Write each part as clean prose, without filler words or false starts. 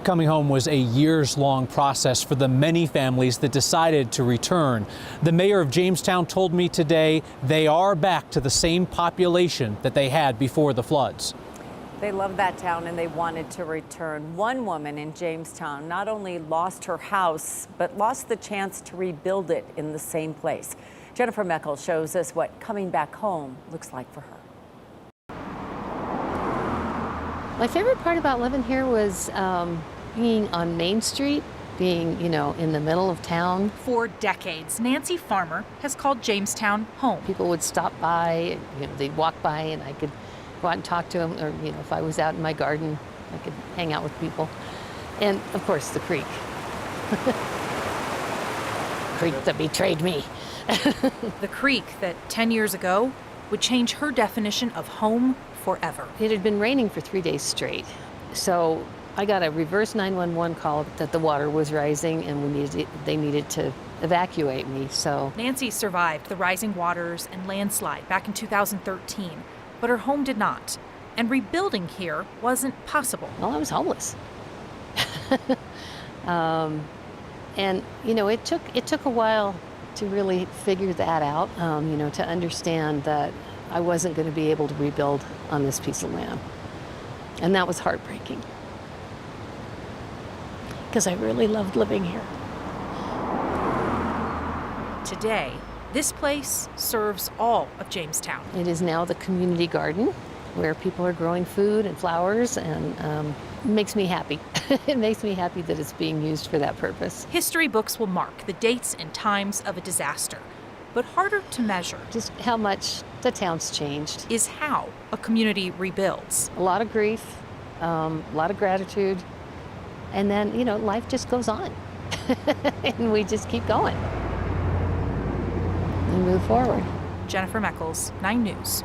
Coming home was a years-long process for the many families that decided to return. The mayor of Jamestown told me today they are back to the same population that they had before the floods. They love that town and they wanted to return. One woman in Jamestown not only lost her house, but lost the chance to rebuild it in the same place. Jennifer Meckel shows us what coming back home looks like for her. My favorite part about living here was being on Main Street, being, in the middle of town. For decades, Nancy Farmer has called Jamestown home. People would stop by, they'd walk by and I could go out and talk to them, or, if I was out in my garden, I could hang out with people. And, of course, the creek. Creek that betrayed me. The creek that 10 years ago would change her definition of home forever. It had been raining for 3 days straight, so I got a reverse 911 call that the water was rising and they needed to evacuate me. So Nancy survived the rising waters and landslide back in 2013, but her home did not, and rebuilding here wasn't possible. Well, I was homeless, and it took a while to really figure that out. To understand that I wasn't going to be able to rebuild on this piece of land. And that was heartbreaking, because I really loved living here. Today, this place serves all of Jamestown. It is now the community garden where people are growing food and flowers, and it makes me happy. It makes me happy that it's being used for that purpose. History books will mark the dates and times of a disaster, but harder to measure just how much the town's changed is how a community rebuilds. A lot of grief, a lot of gratitude, and then, life just goes on. And we just keep going and move forward. Jennifer Meckel, 9 News.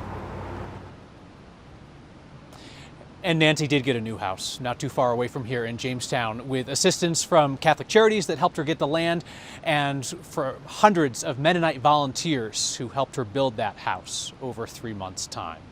And Nancy did get a new house not too far away from here in Jamestown, with assistance from Catholic Charities that helped her get the land, and for hundreds of Mennonite volunteers who helped her build that house over 3 months' time.